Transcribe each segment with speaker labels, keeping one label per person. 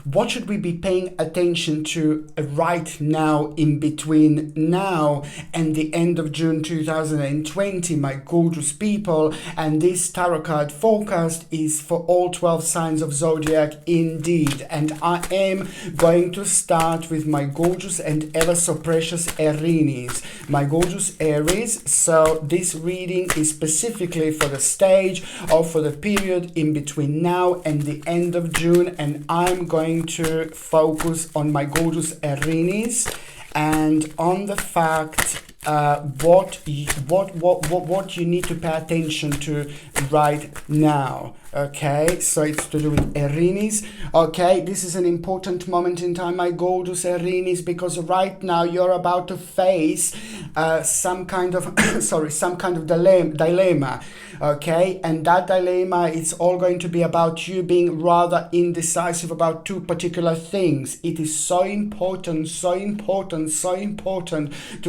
Speaker 1: what should we be paying attention to right now, in between now and the end of June 2020, my gorgeous people? And this tarot card forecast is for all 12 signs of Zodiac indeed. And I am going to start with my gorgeous and ever so precious Aries, my gorgeous Aries. So this reading is specifically for the stage or for the period in between now and the end of June, and I'm going to focus on my gorgeous Aries and on the fact what you need to pay attention to right now. Okay, so it's to do with Aries. Okay, this is an important moment in time, my gorgeous Aries, because right now you're about to face some kind of dilemma. Okay, and that dilemma, it's all going to be about you being rather indecisive about two particular things. It is so important to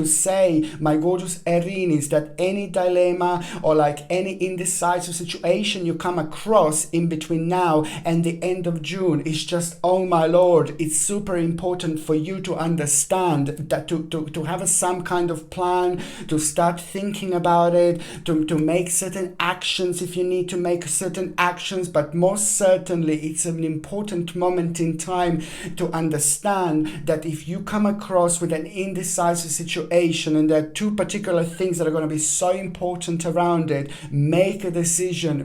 Speaker 1: say, my gorgeous Aries, that any dilemma or like any indecisive situation you come across in between now and the end of June is just, oh my lord, it's super important for you to understand that to have some kind of plan, to start thinking about it, to make certain actions if you need to make certain actions. But most certainly it's an important moment in time to understand that if you come across with an indecisive situation and there are two particular things that are going to be so important around it, make a decision.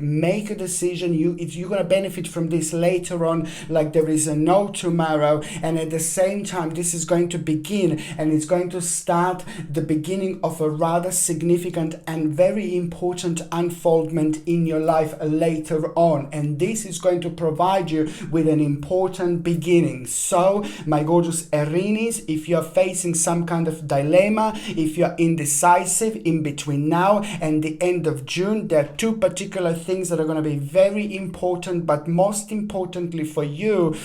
Speaker 1: You're going to benefit from this later on like there is a no tomorrow. And at the same time, this is going to begin, and it's going to start the beginning of a rather significant and very important unfoldment in your life later on, and this is going to provide you with an important beginning. So my gorgeous Aries, if you're facing some kind of dilemma, if you're indecisive in between now and the end of June, there are two particular things that are going to be very important, but most importantly for you,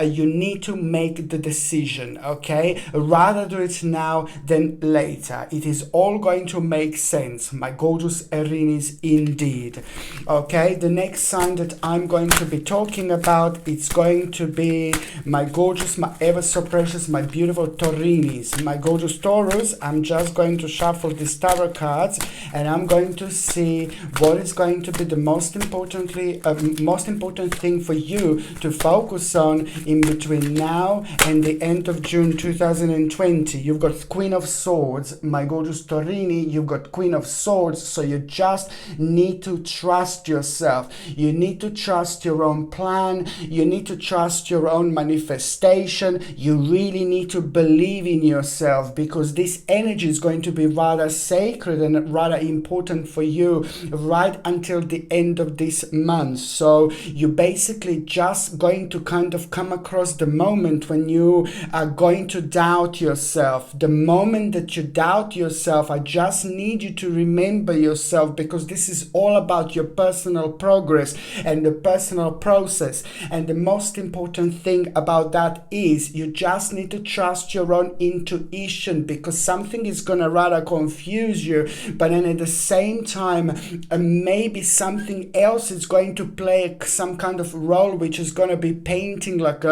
Speaker 1: you need to make the decision. Okay, rather do it now than later. It is all going to make sense, my gorgeous Aries indeed. Okay, the next sign that I'm going to be talking about, it's going to be my gorgeous, my ever so precious, my beautiful Tauris, my gorgeous Taurus. I'm just going to shuffle these tarot cards and I'm going to see what is going to be the most important thing for you to focus on in between now and the end of June 2020. You've got Queen of Swords, my gorgeous Taurini. You've got Queen of Swords, so you just need to trust yourself. You need to trust your own plan. You need to trust your own manifestation. You really need to believe in yourself, because this energy is going to be rather sacred and rather important for you right until the end of this month. So you're basically just going to kind of come across the moment when you are going to doubt yourself. The moment that you doubt yourself, I just need you to remember yourself, because this is all about your personal progress and the personal process. And the most important thing about that is you just need to trust your own intuition, because something is going to rather confuse you, but then at the same time maybe something else is going to play some kind of role, which is going to be painting like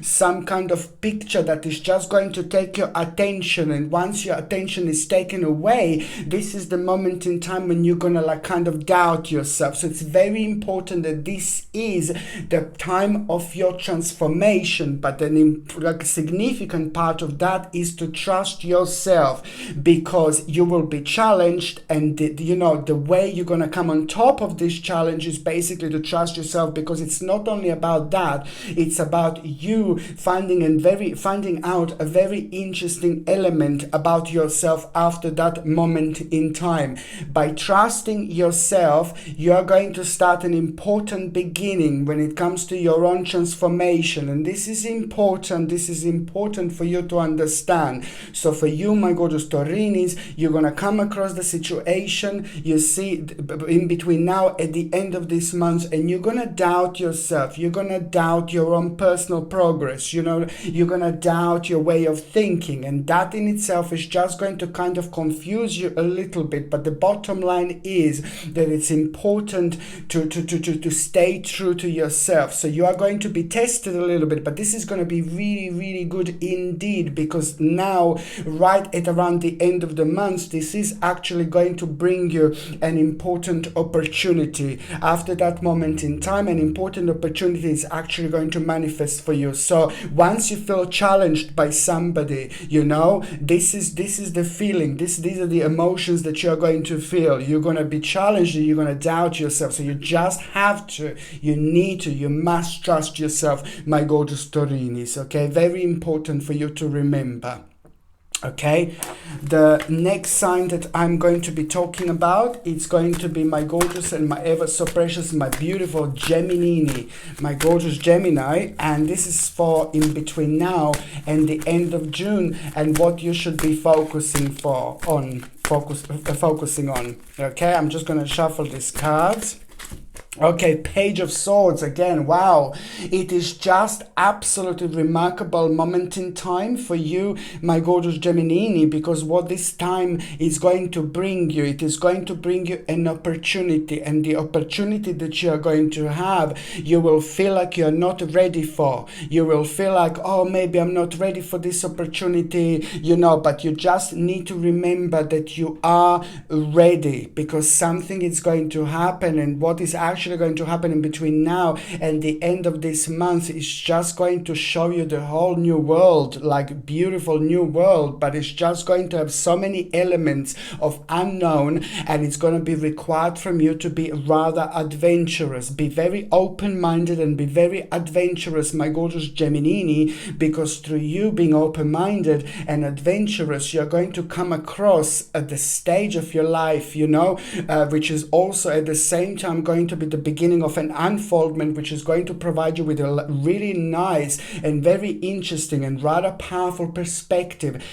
Speaker 1: some kind of picture that is just going to take your attention. And once your attention is taken away, this is the moment in time when you're going to like kind of doubt yourself. So it's very important that this is the time of your transformation, but an like significant part of that is to trust yourself, because you will be challenged, and the way you're going to come on top of this challenge is basically to trust yourself, because it's not only about that, it's about you finding out a very interesting element about yourself after that moment in time. By trusting yourself, you are going to start an important beginning when it comes to your own transformation, and this is important for you to understand. So for you, my gorgeous Taurinis, you're going to come across the situation you see in between now at the end of this month month, and you're gonna doubt yourself. You're gonna doubt your own personal progress. You know, you're gonna doubt your way of thinking, and that in itself is just going to kind of confuse you a little bit. But the bottom line is that it's important to stay true to yourself. So you are going to be tested a little bit, but this is going to be really, really good indeed, because now, right at around the end of the month, this is actually going to bring you an important opportunity. After that moment in time, an important opportunity is actually going to manifest for you. So once you feel challenged by somebody, you know, this is the feeling, these are the emotions that you're going to feel. You're going to be challenged, you're going to doubt yourself. So you just have to, you need to, you must trust yourself, my gorgeous Taurinis. Okay, very important for you to remember. Okay, the next sign that I'm going to be talking about, it's going to be my gorgeous and my ever so precious, my beautiful Gemini, my gorgeous Gemini, and this is for in between now and the end of June, and what you should be focusing on. Okay, I'm just going to shuffle these cards. Okay, Page of Swords again. Wow, it is just absolutely remarkable moment in time for you, my gorgeous Gemini, because what this time is going to bring you, it is going to bring you an opportunity, and the opportunity that you are going to have, you will feel like you're not ready for. You will feel like, oh, maybe I'm not ready for this opportunity, you know, but you just need to remember that you are ready, because something is going to happen, and what is actually going to happen in between now and the end of this month is just going to show you the whole new world, like beautiful new world, but it's just going to have so many elements of unknown, and it's going to be required from you to be rather adventurous. Be very open-minded and be very adventurous, my gorgeous Gemini, because through you being open-minded and adventurous, you're going to come across at the stage of your life, you know, which is also at the same time going to be the beginning of an unfoldment, which is going to provide you with a really nice and very interesting and rather powerful perspective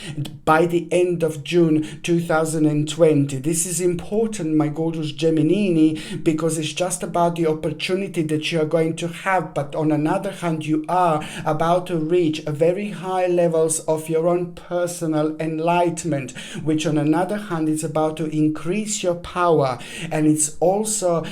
Speaker 1: by the end of June 2020. This is important, my gorgeous Gemini, because it's just about the opportunity that you are going to have, but on another hand, you are about to reach a very high levels of your own personal enlightenment, which on another hand is about to increase your power, and it's also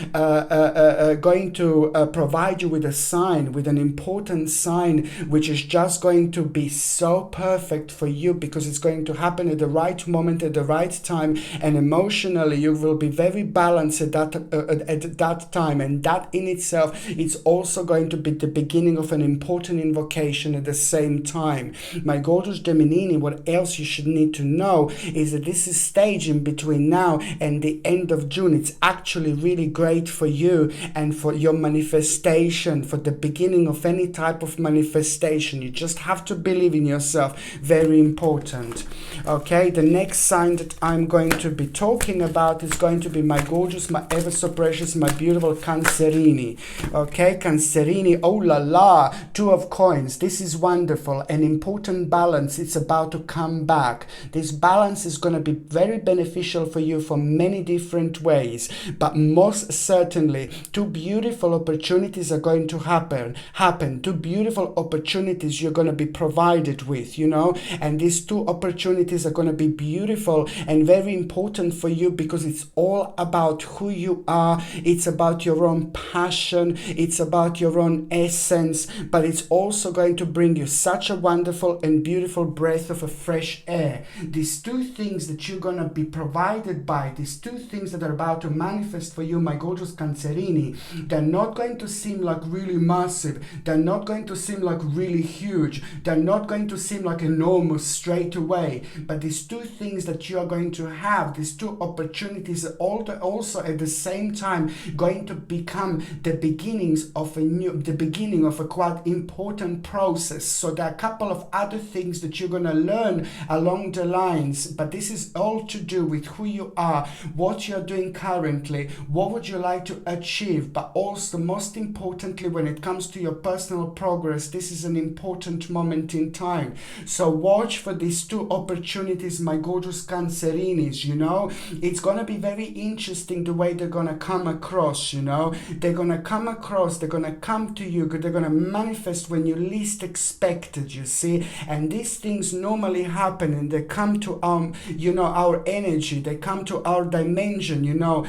Speaker 1: going to provide you with a sign, with an important sign, which is just going to be so perfect for you, because it's going to happen at the right moment, at the right time, and emotionally you will be very balanced at that time, and that in itself, it's also going to be the beginning of an important invocation at the same time. My gorgeous Gemini, what else you should need to know is that this is stage in between now and the end of June. It's actually really great for you and for your manifestation, for the beginning of any type of manifestation. You just have to believe in yourself. Very important. Okay, the next sign that I'm going to be talking about is going to be my gorgeous, my ever so precious, my beautiful Cancerini. Okay, Cancerini, oh la la, Two of Coins. This is wonderful, an important balance. It's about to come back. This balance is going to be very beneficial for you for many different ways, but most certainly two beautiful opportunities are going to happen. Two beautiful opportunities you're going to be provided with, you know, and these two opportunities are going to be beautiful and very important for you, because it's all about who you are. It's about your own passion, it's about your own essence, but it's also going to bring you such a wonderful and beautiful breath of a fresh air. These two things that you're going to be provided by, these two things that are about to manifest for you, my gorgeous Cancerini, they're not going to seem like really massive, they're not going to seem like really huge, they're not going to seem like enormous straight away, but these two things that you are going to have, these two opportunities, are also at the same time going to become the beginnings of the beginning of a quite important process. So there are a couple of other things that you're going to learn along the lines, but this is all to do with who you are, what you're doing currently, what would you like to achieve achieve, but also most importantly, when it comes to your personal progress, this is an important moment in time. So watch for these two opportunities, my gorgeous Cancerinis, you know. It's going to be very interesting the way they're going to come across, you know. They're going to come across, they're going to come to you, they're going to manifest when you least expect it, you see. And these things normally happen, and they come to you know, our energy, they come to our dimension, you know,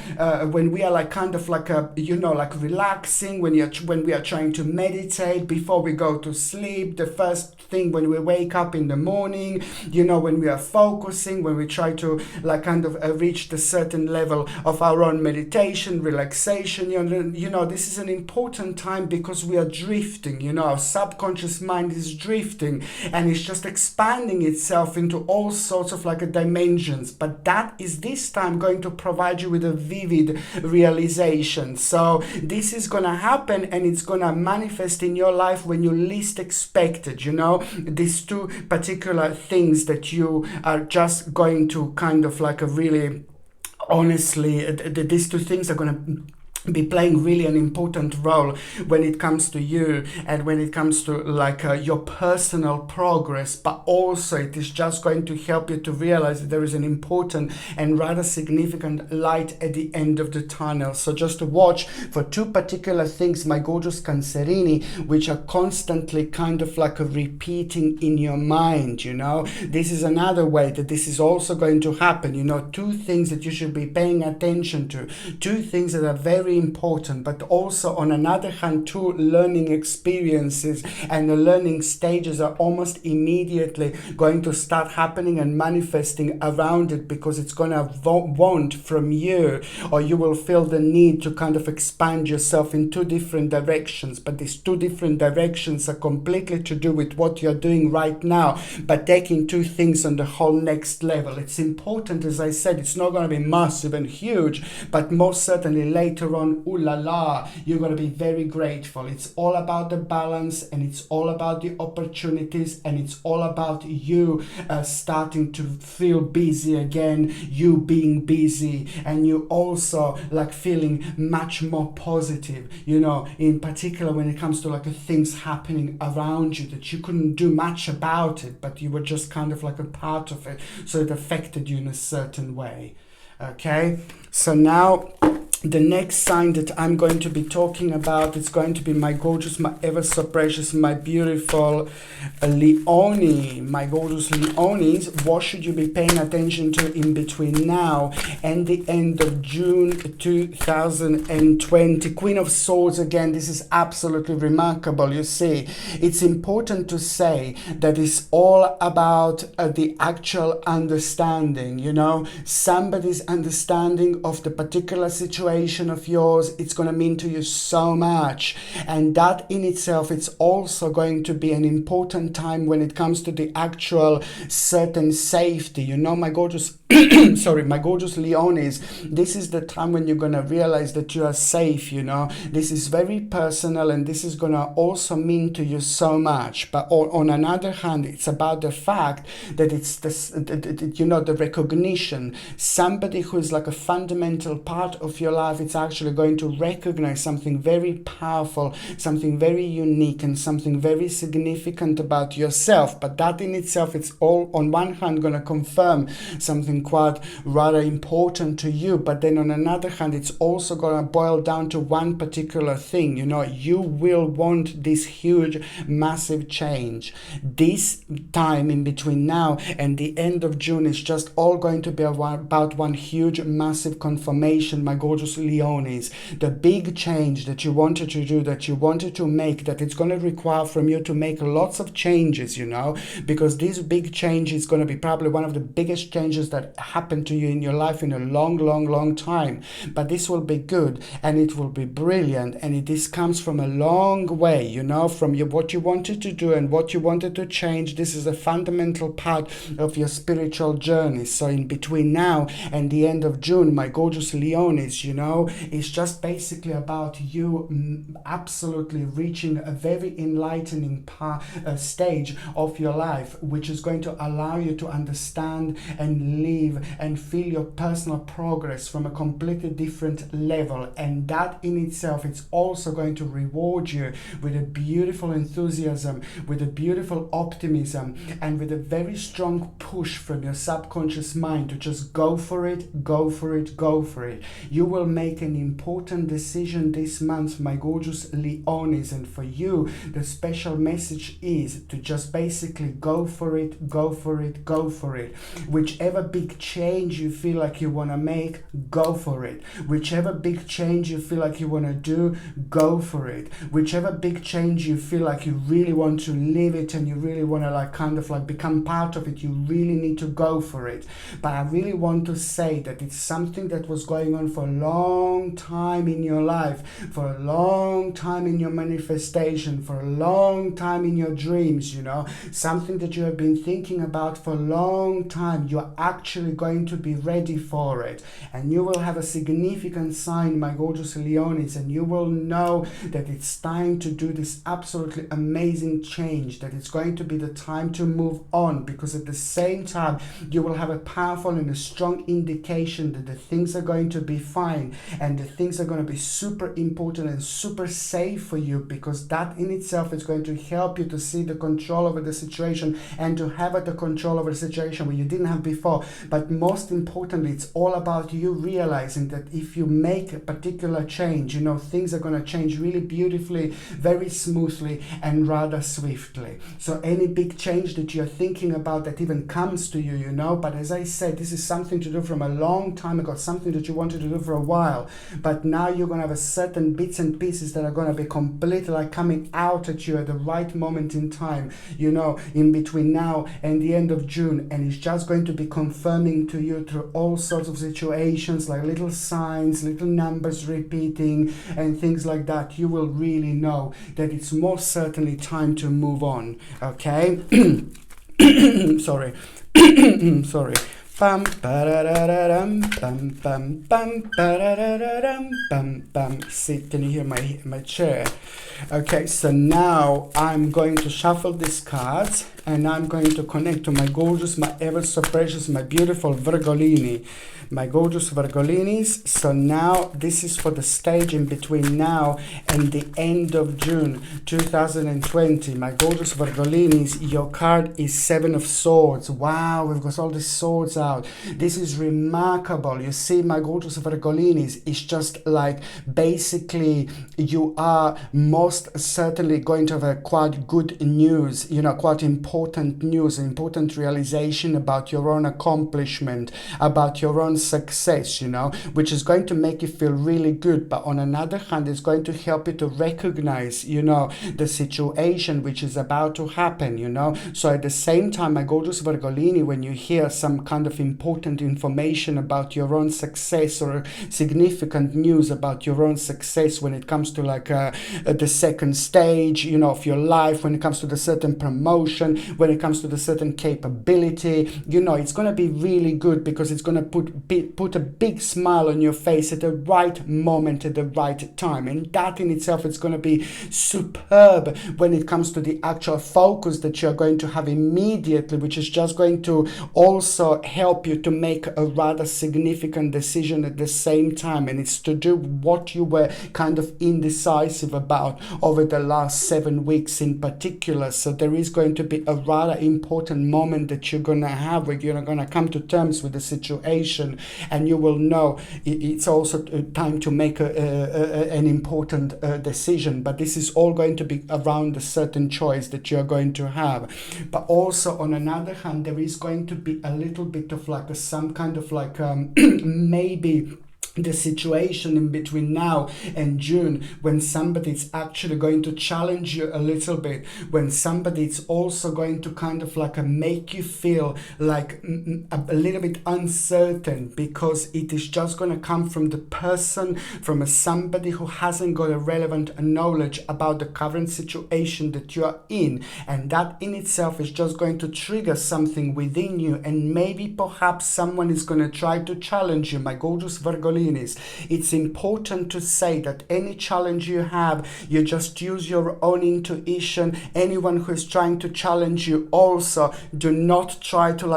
Speaker 1: when we are like kind of like a, you know, like relaxing, when we are trying to meditate before we go to sleep, the first thing when we wake up in the morning, you know, when we are focusing, when we try to like kind of reach the certain level of our own meditation, relaxation, you know, this is an important time because we are drifting, you know, our subconscious mind is drifting, and it's just expanding itself into all sorts of like a dimensions. But that is this time going to provide you with a vivid realization. So this is gonna happen, and it's gonna manifest in your life when you least expect it, you know, these two particular things that you are just going to kind of like a really, honestly, these two things are gonna be playing really an important role when it comes to you and when it comes to like your personal progress, but also it is just going to help you to realize that there is an important and rather significant light at the end of the tunnel. So just to watch for two particular things, my gorgeous Cancerini, which are constantly kind of like a repeating in your mind, you know. This is another way that this is also going to happen, you know, two things that you should be paying attention to, two things that are very important, but also on another hand, two learning experiences and the learning stages are almost immediately going to start happening and manifesting around it, because it's going to want from you, or you will feel the need to kind of expand yourself in two different directions. But these two different directions are completely to do with what you're doing right now, but taking two things on the whole next level. It's important, as I said, it's not going to be massive and huge, but most certainly later on, ooh la la, you're going to be very grateful. It's all about the balance, and it's all about the opportunities, and it's all about you starting to feel busy again, you being busy, and you also like feeling much more positive, you know, in particular when it comes to like things happening around you that you couldn't do much about it, but you were just kind of like a part of it, so it affected you in a certain way. Okay, so now the next sign that I'm going to be talking about, it's going to be my gorgeous, my ever so precious, my beautiful Leone. My gorgeous Leones, what should you be paying attention to in between now and the end of June 2020? Queen of Swords again, this is absolutely remarkable. You see, it's important to say that it's all about the actual understanding, you know, somebody's understanding of the particular situation of yours. It's going to mean to you so much, and that in itself, it's also going to be an important time when it comes to the actual certain safety, you know, my gorgeous sorry, my gorgeous Leones, this is the time when you're going to realize that you are safe, you know. This is very personal, and this is going to also mean to you so much. But on another hand, it's about the fact that it's this, you know, the recognition. Somebody who is like a fundamental part of your life, it's actually going to recognize something very powerful, something very unique, and something very significant about yourself. But that in itself, it's all on one hand going to confirm something quite rather important to you, but then on another hand, it's also going to boil down to one particular thing. You know, you will want this huge massive change. This time in between now and the end of June is just all going to be about one huge massive confirmation, my gorgeous Leones. The big change that you wanted to do, that you wanted to make, that it's going to require from you to make lots of changes, you know, because this big change is going to be probably one of the biggest changes that happened to you in your life in a long time. But this will be good, and it will be brilliant, and this comes from a long way, you know, from what you wanted to do and what you wanted to change. This is a fundamental part of your spiritual journey. So in between now and the end of June, my gorgeous Leones, you you know. It's just basically about you absolutely reaching a very enlightening stage of your life, which is going to allow you to understand and live and feel your personal progress from a completely different level. And that in itself, it's also going to reward you with a beautiful enthusiasm, with a beautiful optimism, and with a very strong push from your subconscious mind to just go for it, go for it, go for it. You will make an important decision this month, my gorgeous Leonis, and for you, the special message is to just basically go for it, go for it, go for it. Whichever big change you feel like you want to make, go for it. Whichever big change you feel like you want to do, go for it. Whichever big change you feel like you really want to live it and you really want to like kind of like become part of it, you really need to go for it. But I really want to say that it's something that was going on for a long time in your life, for a long time in your manifestation, for a long time in your dreams, you know, something that you have been thinking about for a long time. You're actually going to be ready for it, and you will have a significant sign, my gorgeous Leonis, and you will know that it's time to do this absolutely amazing change, that it's going to be the time to move on, because at the same time you will have a powerful and a strong indication that the things are going to be fine and the things are going to be super important and super safe for you, because that in itself is going to help you to see the control over the situation and to have the control over the situation where you didn't have before. But most importantly, it's all about you realizing that if you make a particular change, you know, things are going to change really beautifully, very smoothly, and rather swiftly. So any big change that you're thinking about that even comes to you, you know, but as I said, this is something to do from a long time ago, something that you wanted to do for a while, but now you're going to have a certain bits and pieces that are going to be completely like coming out at you at the right moment in time, you know, in between now and the end of June, and it's just going to be confirming to you through all sorts of situations, like little signs, little numbers repeating and things like that. You will really know that it's most certainly time to move on, okay? Sorry. Sorry. Bum ba-da-da-da-dum, bum bum bum ba-da-da-da-dum, bum bum. See, can you hear my chair? Okay, so now I'm going to shuffle these cards and I'm going to connect to my gorgeous, my ever so precious, my beautiful Virgolini. My gorgeous Virgolinis. So now this is for the stage in between now and the end of June 2020. My gorgeous Virgolinis, your card is Seven of Swords. Wow, we've got all the swords out. This is remarkable. You see, my gorgeous Virgolinis, it's just like basically you are most certainly going to have a quite good news, you know, quite important news, important realization about your own accomplishment, about your own success, you know, which is going to make you feel really good. But on another hand, it's going to help you to recognize, you know, the situation which is about to happen, you know. So at the same time, my gorgeous Virgolini, when you hear some kind of important information about your own success or significant news about your own success when it comes to like the second stage, you know, of your life, when it comes to the certain promotion, when it comes to the certain capability, you know, it's going to be really good, because it's going to put a big smile on your face at the right moment, at the right time. And that in itself is going to be superb when it comes to the actual focus that you're going to have immediately, which is just going to also help you to make a rather significant decision at the same time. And it's to do what you were kind of indecisive about over the last 7 weeks in particular. So there is going to be a rather important moment that you're going to have where you're going to come to terms with the situation, and you will know it's also time to make an important decision. But this is all going to be around a certain choice that you're going to have. But also on another hand, there is going to be a little bit of like some kind of like maybe the situation in between now and June, when somebody's actually going to challenge you a little bit, when somebody's also going to kind of like make you feel like a little bit uncertain, because it is just going to come from the person, from somebody who hasn't got a relevant knowledge about the current situation that you are in, and that in itself is just going to trigger something within you, and maybe perhaps someone is going to try to challenge you, my gorgeous Virgolini. Virgolinis, it's important to say that any challenge you have, you just use your own intuition. Anyone who is trying to challenge you also, do not try to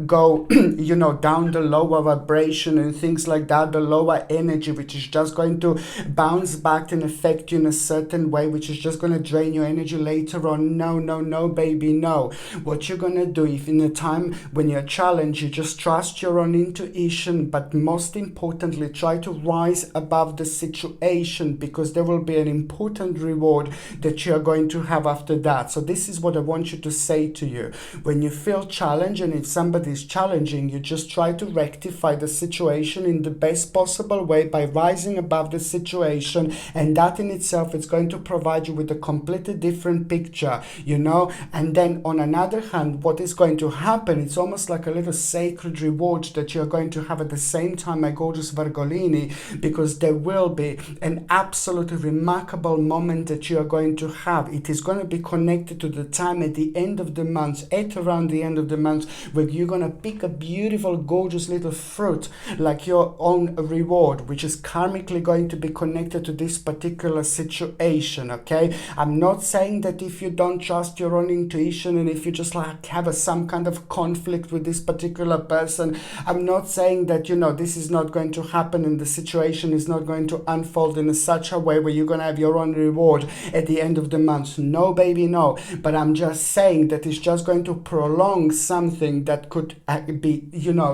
Speaker 1: go down the lower vibration and things like that, the lower energy, which is just going to bounce back and affect you in a certain way, which is just going to drain your energy later on. No, baby, no. What you're going to do, if in a time when you're challenged, you just trust your own intuition, but most importantly, try to rise above the situation, because there will be an important reward that you are going to have after that. So this is what I want you to say to you. When you feel challenged, and if somebody is challenging you, just try to rectify the situation in the best possible way by rising above the situation, and that in itself is going to provide you with a completely different picture, and then on another hand, what is going to happen, it's almost like a little sacred reward that you're going to have at the same time, my gorgeous Virgolini, because there will be an absolutely remarkable moment that you are going to have. It is going to be connected to the time at the end of the month, at around the end of the month, where you're going to pick a beautiful, gorgeous little fruit, like your own reward, which is karmically going to be connected to this particular situation, okay? I'm not saying that if you don't trust your own intuition, and if you just have some kind of conflict with this particular person, I'm not saying that, this is not going to happen and the situation is not going to unfold in such a way where you're going to have your own reward at the end of the month. No, baby, no. But I'm just saying that it's just going to prolong something that could be,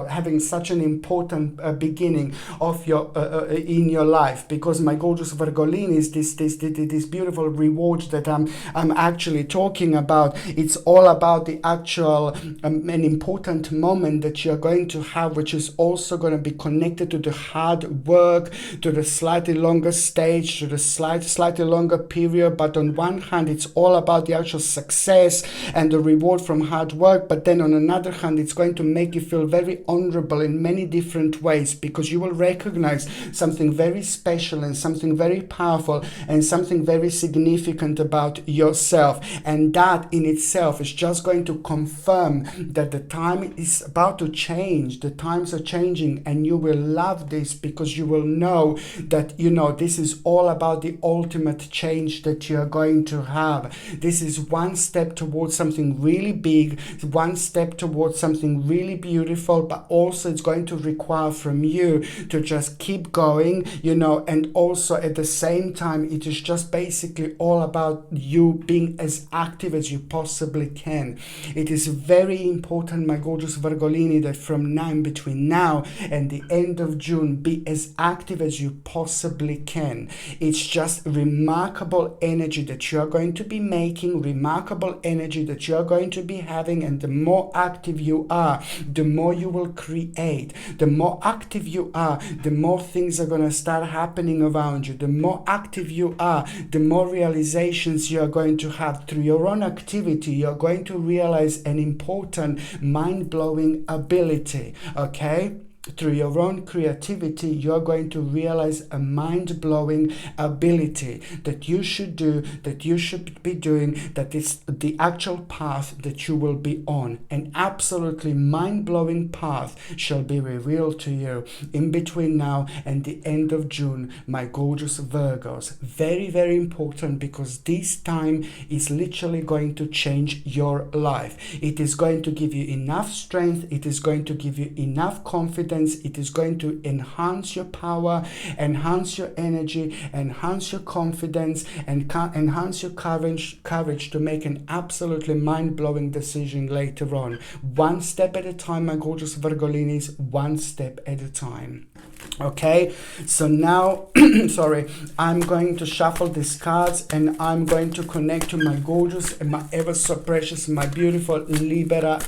Speaker 1: having such an important beginning of your in your life, because my gorgeous Virgolini is this beautiful reward that I'm actually talking about. It's all about the actual an important moment that you're going to have, which is also going to be connected to the hard work, to the slightly longer stage, to the slightly longer period. But on one hand, it's all about the actual success and the reward from hard work, but then on another hand, it's going to make you feel very honorable in many different ways, because you will recognize something very special and something very powerful and something very significant about yourself, and that in itself is just going to confirm that the time is about to change. The times are changing, and you will love this, because you will know that this is all about the ultimate change that you are going to have. This is one step towards something really big, one step towards something really beautiful, but also it's going to require from you to just keep going, and also at the same time, it is just basically all about you being as active as you possibly can. It is very important, my gorgeous Virgolini, that from now, between now and the end of June, be as active as you possibly can. It's just remarkable energy that you are going to be making, remarkable energy that you are going to be having, and the more active you are, the more you will create. The more active you are, the more things are going to start happening around you. The more active you are, the more realizations you are going to have through your own activity. You're going to realize an important mind-blowing ability, okay? Through your own creativity, you're going to realize a mind-blowing ability that you should do, that you should be doing, that is the actual path that you will be on. An absolutely mind-blowing path shall be revealed to you in between now and the end of June, my gorgeous Virgos. Very, very important, because this time is literally going to change your life. It is going to give you enough strength. It is going to give you enough confidence. It is going to enhance your power, enhance your energy, enhance your confidence, and enhance your courage to make an absolutely mind-blowing decision later on. One step at a time, my gorgeous Virgolinis, one step at a time. Okay, so now I'm going to shuffle these cards, and I'm going to connect to my gorgeous and my ever so precious, my beautiful Libra.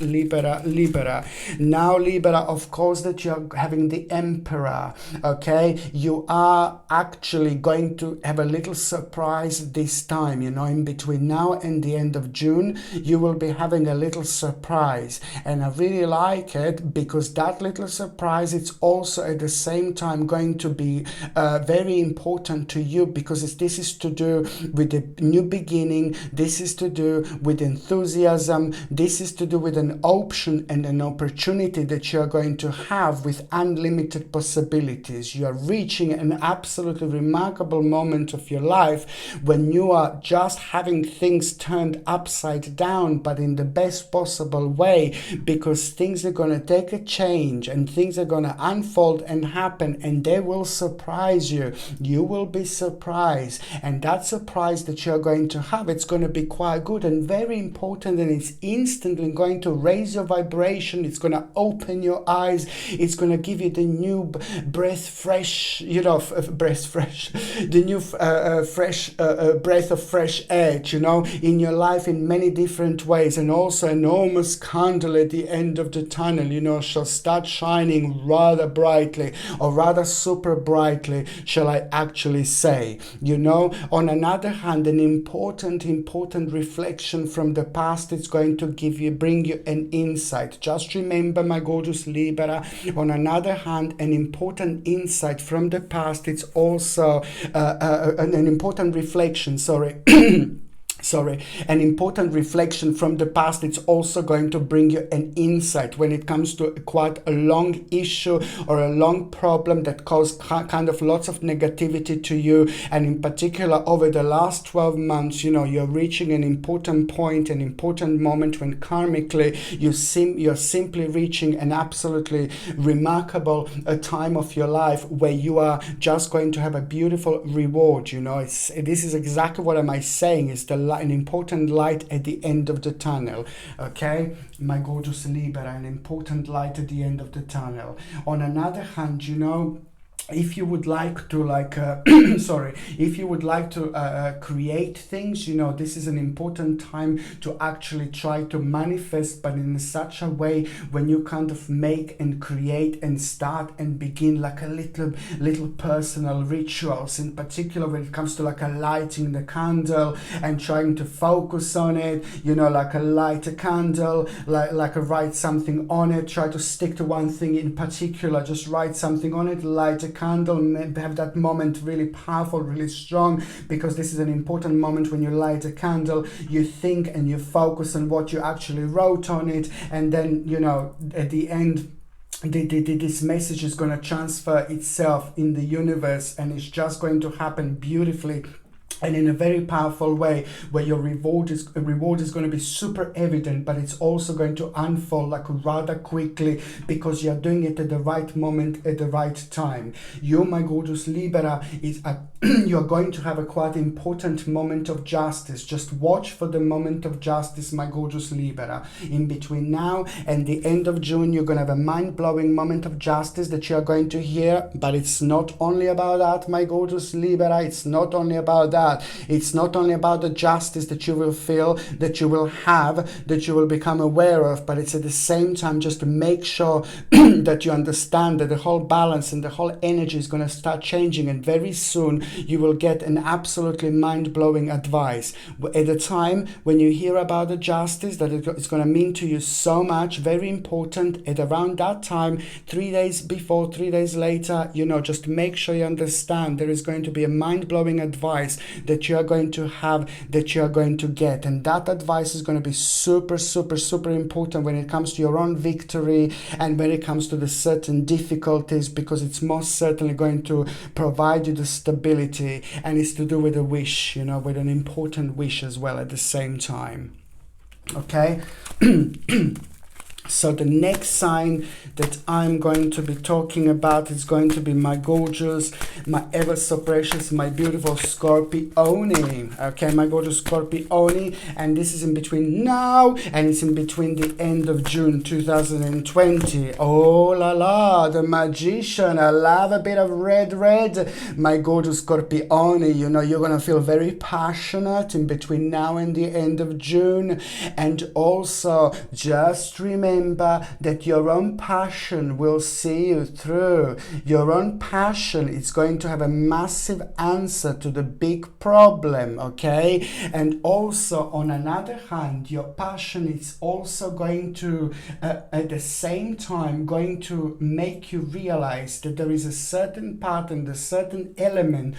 Speaker 1: Now Libra, of course, that you're having the Emperor. Okay, you are actually going to have a little surprise this time, in between now and the end of June. You will be having a little surprise, and I really like it, because that little surprise, it's also at the same time going to be very important to you, because this is to do with a new beginning. This is to do with enthusiasm. This is to do with an option and an opportunity that you're going to have have with unlimited possibilities. You are reaching an absolutely remarkable moment of your life when you are just having things turned upside down, but in the best possible way, because things are going to take a change and things are going to unfold and happen, and they will surprise you. You will be surprised, and that surprise that you're going to have, it's going to be quite good and very important, and it's instantly going to raise your vibration. It's going to open your eyes. It's going to give you the new breath fresh, breath fresh, the new fresh breath of fresh air, in your life in many different ways. And also enormous candle at the end of the tunnel, shall start shining rather brightly, or rather super brightly, shall I actually say. On another hand, an important reflection from the past, it's going to bring you an insight. Just remember, my gorgeous Libra, on another hand, an important insight from the past, it's also an important reflection, an important reflection from the past, it's also going to bring you an insight when it comes to quite a long issue or a long problem that caused kind of lots of negativity to you. And in particular, over the last 12 months, you're reaching an important point, an important moment when karmically you're simply reaching an absolutely remarkable time of your life where you are just going to have a beautiful reward. This is exactly what am I saying, is an important light at the end of the tunnel. Okay, my gorgeous Libra, an important light at the end of the tunnel. On another hand, if you would like to create things, this is an important time to actually try to manifest, but in such a way when you kind of make and create and start and begin like a little personal rituals, in particular when it comes to like a lighting the candle and trying to focus on it, like a light a candle, like a write something on it, try to stick to one thing in particular, just write something on it, light a candle, have that moment really powerful, really strong, because this is an important moment when you light a candle, you think and you focus on what you actually wrote on it, and then at the end this message is going to transfer itself in the universe, and it's just going to happen beautifully and in a very powerful way, where your reward is going to be super evident, but it's also going to unfold like rather quickly, because you're doing it at the right moment, at the right time. You, my gorgeous Libra, you're going to have a quite important moment of justice. Just watch for the moment of justice, my gorgeous Libra. In between now and the end of June, you're going to have a mind-blowing moment of justice that you're going to hear, but it's not only about that, my gorgeous Libra. It's not only about that. It's not only about the justice that you will feel, that you will have, that you will become aware of, but it's at the same time just to make sure that you understand that the whole balance and the whole energy is going to start changing, and very soon you will get an absolutely mind-blowing advice. At the time when you hear about the justice, that it's going to mean to you so much, very important, at around that time, 3 days before, 3 days later, just make sure you understand there is going to be a mind-blowing advice that you are going to have, that you are going to get, and that advice is going to be super important when it comes to your own victory and when it comes to the certain difficulties, because it's most certainly going to provide you the stability, and it's to do with a wish, with an important wish as well at the same time. Okay. So the next sign that I'm going to be talking about is going to be my gorgeous, my ever so precious, my beautiful Scorpione. Okay, my gorgeous Scorpione, and this is in between now and it's in between the end of June 2020. Oh la la, the Magician. I love a bit of red. My gorgeous Scorpione, you're gonna feel very passionate in between now and the end of June, and also just remember that your own passion will see you through. Your own passion is going to have a massive answer to the big problem, okay? And also, on another hand, your passion is also going to, at the same time, going to make you realize that there is a certain part and a certain element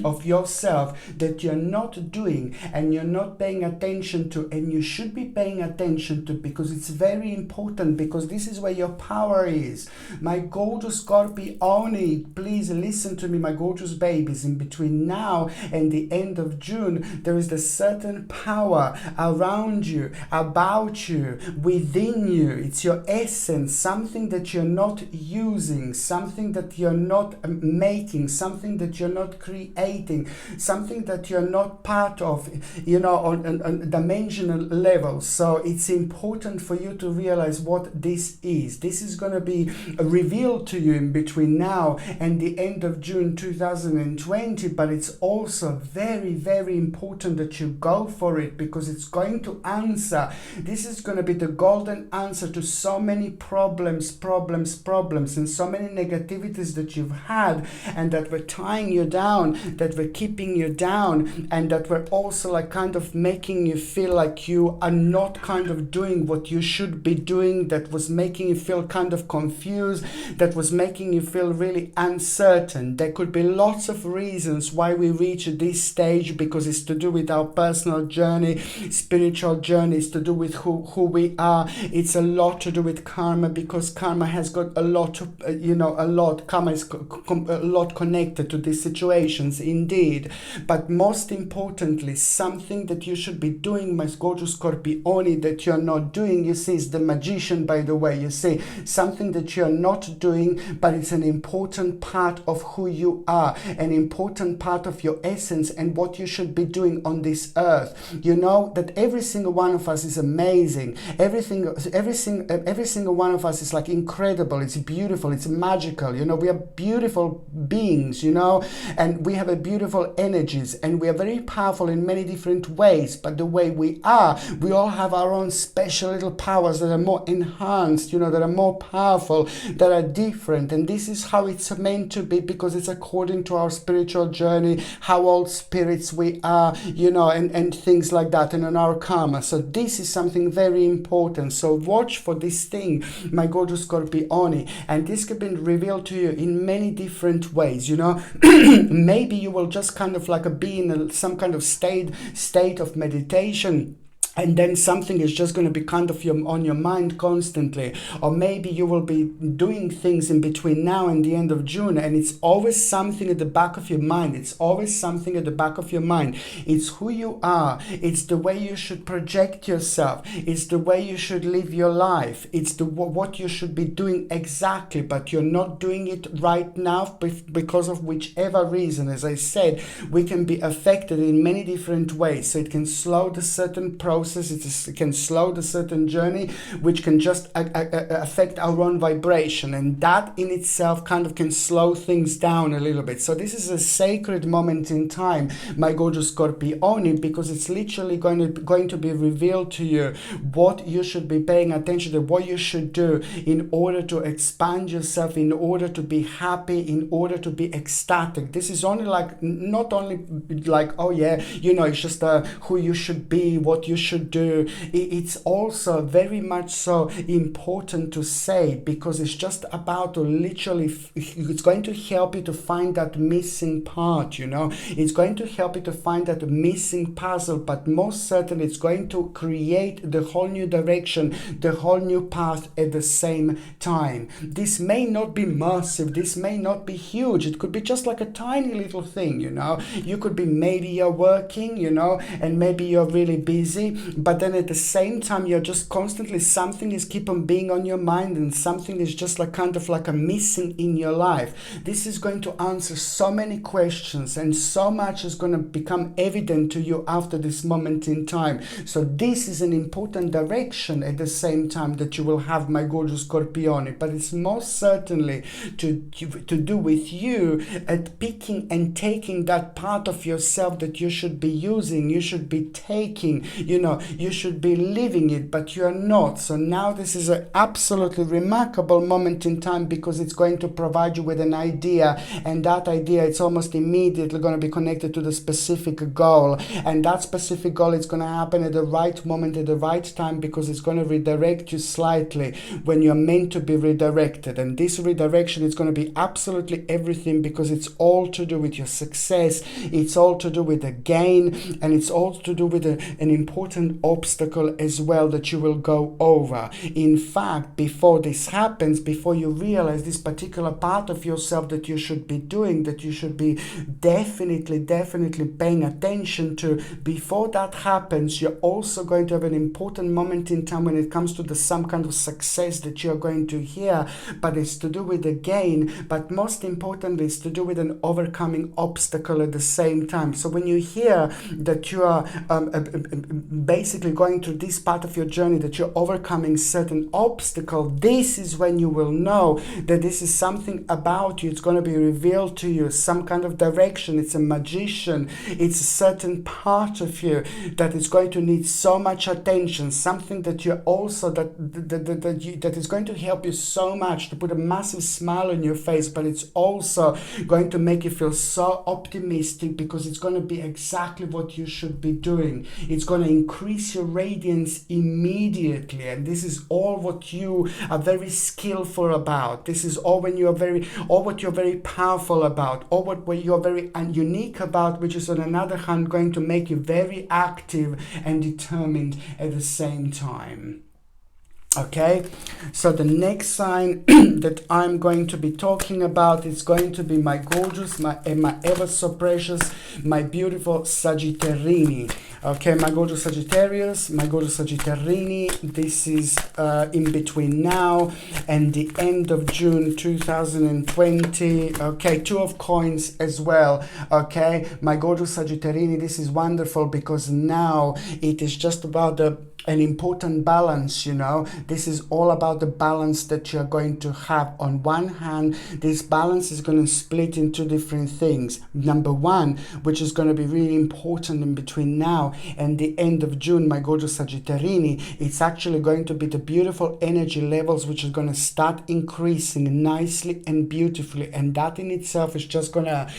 Speaker 1: of yourself that you're not doing and you're not paying attention to, and you should be paying attention to, because it's very important important because this is where your power is. My gorgeous Scorpioni, please listen to me, my gorgeous babies. In between now and the end of June, there is a certain power around you, about you, within you. It's your essence, something that you're not using, something that you're not making, something that you're not creating, something that you're not part of, on dimensional levels. So it's important for you to realize what this is. This is going to be revealed to you in between now and the end of June 2020, but it's also very, very important that you go for it because it's going to answer. This is going to be the golden answer to so many problems, and so many negativities that you've had and that were tying you down, that were keeping you down, and that were also like kind of making you feel like you are not kind of doing what you should be doing, that was making you feel kind of confused, that was making you feel really uncertain. There could be lots of reasons why we reach this stage, because it's to do with our personal journey, spiritual journey, it's to do with who we are. It's a lot to do with karma, because karma has got a lot of, karma is a lot connected to these situations indeed. But most importantly, something that you should be doing, my gorgeous Scorpioni, that you're not doing, you see, is the Magician, by the way. You see, something that you're not doing, but it's an important part of who you are, an important part of your essence and what you should be doing on this earth. You know that every single one of us is amazing. Every single one of us is like incredible. It's beautiful. It's magical. We are beautiful beings, and we have a beautiful energies, and we are very powerful in many different ways. But the way we are, we all have our own special little powers that are more enhanced, that are more powerful, that are different. And this is how it's meant to be, because it's according to our spiritual journey, how old spirits we are, and things like that, and on our karma. So this is something very important. So watch for this thing, my gorgeous Scorpioni, and this can be revealed to you in many different ways. Maybe you will just kind of like be in some kind of state of meditation, and then something is just going to be kind of on your mind constantly. Or maybe you will be doing things in between now and the end of June, and it's always something at the back of your mind. It's always something at the back of your mind. It's who you are. It's the way you should project yourself. It's the way you should live your life. It's what you should be doing exactly, but you're not doing it right now because of whichever reason. As I said, we can be affected in many different ways. So it can slow the certain process. It can slow the certain journey, which can just affect our own vibration, and that in itself kind of can slow things down a little bit. So this is a sacred moment in time, my gorgeous Scorpioni, because it's literally going to be revealed to you what you should be paying attention to, what you should do in order to expand yourself, in order to be happy, in order to be ecstatic. This is only like, not only like, oh yeah, it's just who you should be, what you should do. It's also very much so important to say, because it's just about to literally, it's going to help you to find that missing part, it's going to help you to find that missing puzzle, but most certainly it's going to create the whole new direction, the whole new path at the same time. This may not be massive, this may not be huge, it could be just like a tiny little thing, you could be, maybe you're working, and maybe you're really busy, but then at the same time you're just constantly, something is keep on being on your mind, and something is just like kind of like a missing in your life. This is going to answer so many questions, and so much is going to become evident to you after this moment in time. So this is an important direction at the same time that you will have, my gorgeous Scorpioni, but it's most certainly to do with you at picking and taking that part of yourself that you should be using, you should be taking, you should be living it, but you are not. So now this is an absolutely remarkable moment in time, because it's going to provide you with an idea, and that idea, it's almost immediately going to be connected to the specific goal, and that specific goal is going to happen at the right moment, at the right time, because it's going to redirect you slightly when you're meant to be redirected. And this redirection is going to be absolutely everything, because it's all to do with your success, it's all to do with the gain, and it's all to do with an important important obstacle as well that you will go over. In fact, before this happens, before you realize this particular part of yourself that you should be doing, that you should be definitely paying attention to, before that happens, you're also going to have an important moment in time when it comes to some kind of success that you're going to hear, but it's to do with the gain, but most importantly it's to do with an overcoming obstacle at the same time. So when you hear that you are basically going through this part of your journey, that you're overcoming certain obstacle, this is when you will know that this is something about you. It's going to be revealed to you, some kind of direction. It's a magician. It's a certain part of you that is going to need so much attention, something that you're also that is going to help you so much, to put a massive smile on your face, but it's also going to make you feel so optimistic, because it's going to be exactly what you should be doing. It's going to increase your radiance immediately, and this is all what you are very skillful about. This is all when you are what you're very powerful about, or what you're very unique about, which is on another hand going to make you very active and determined at the same time. Okay, so the next sign that I'm going to be talking about is going to be my gorgeous, my ever so precious, my beautiful Sagittarini. Okay, my gorgeous Sagittarius, my gorgeous Sagittarini. This is in between now and the end of June 2020. Okay, Two of Coins as well. Okay, my gorgeous Sagittarini, this is wonderful because now it is just about an important balance, you know. This is all about the balance that you're going to have. On one hand, this balance is going to split into different things. Number one, which is going to be really important in between now and the end of June, my gorgeous Sagittarini, it's actually going to be the beautiful energy levels which are going to start increasing nicely and beautifully, and that in itself is just going to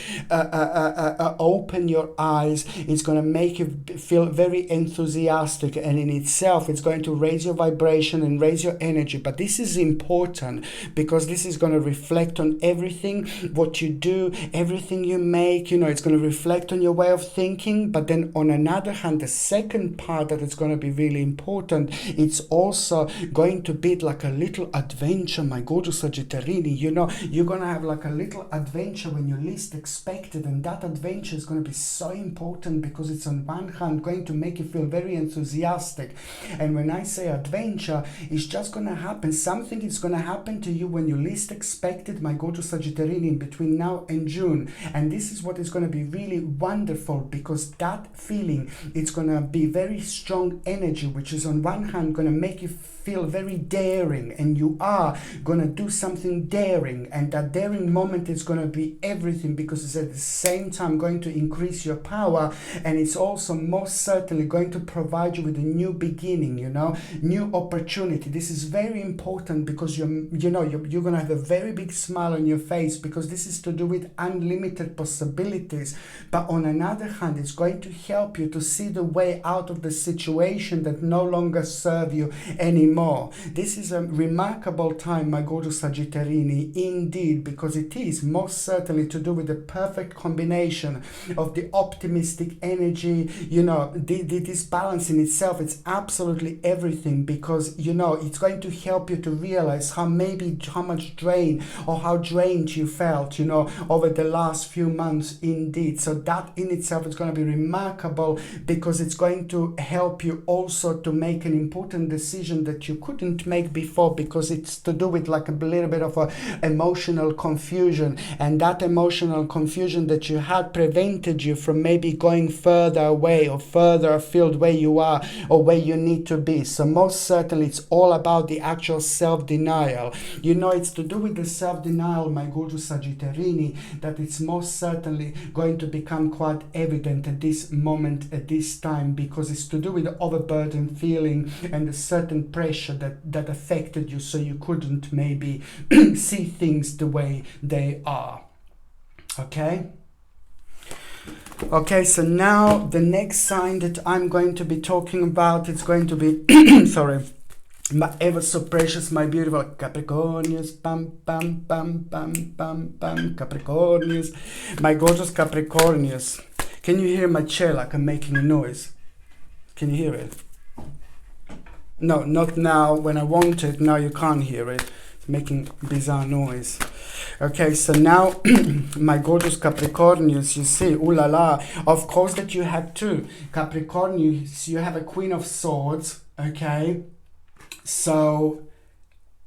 Speaker 1: open your eyes. It's going to make you feel very enthusiastic, and in itself it's going to raise your vibration and raise your energy. But this is important because this is going to reflect on everything what you do, everything you make, you know. It's going to reflect on your way of thinking. But then on another hand, the second part that is going to be really important, it's also going to be like a little adventure, my gorgeous Sagittarini. You know, you're going to have like a little adventure when you least expect it, and that adventure is going to be so important because it's on one hand going to make you feel very enthusiastic. And when I say adventure, it's just going to happen. Something is going to happen to you when you least expect it, my gorgeous Sagittarini, in between now and June. And this is what is going to be really wonderful, because that feeling, it's going to be very strong energy, which is on one hand going to make you feel very daring, and you are going to do something daring, and that daring moment is going to be everything, because it's at the same time going to increase your power, and it's also most certainly going to provide you with a new beginning, you know, new opportunity. This is very important because you're going to have a very big smile on your face, because this is to do with unlimited possibilities. But on another hand, it's going to help you to see the way out of the situation that no longer serve you anymore. This is a remarkable time, my gorgeous Sagittarini, indeed, because it is most certainly to do with the perfect combination of the optimistic energy. You know, this balance in itself, it's absolutely everything, because, you know, it's going to help you to realize how much drain or how drained you felt, you know, over the last few months, indeed. So that in itself is going to be remarkable, because it's going to help you also to make an important decision that you couldn't make before, because it's to do with like a little bit of a emotional confusion, and that emotional confusion that you had prevented you from maybe going further away or further afield where you are or where you need to be. So most certainly it's all about the actual self-denial. You know, it's to do with the self-denial, my gorgeous Sagittarini, that it's most certainly going to become quite evident at this moment, at this time, because it's to do with the overburdened feeling and a certain pressure that affected you, so you couldn't maybe see things the way they are. Okay, so now the next sign that I'm going to be talking about, it's going to be sorry, my ever so precious, my beautiful Capricornius, Capricornius, my gorgeous Capricornius. Can you hear my chair like I'm making a noise? Can you hear it? No, not now when I want it. Now you can't hear it. It's making bizarre noise. Okay, so now my gorgeous Capricornius, you see, ooh la la, of course that you have two. Capricornius, you have a Queen of Swords, okay? So,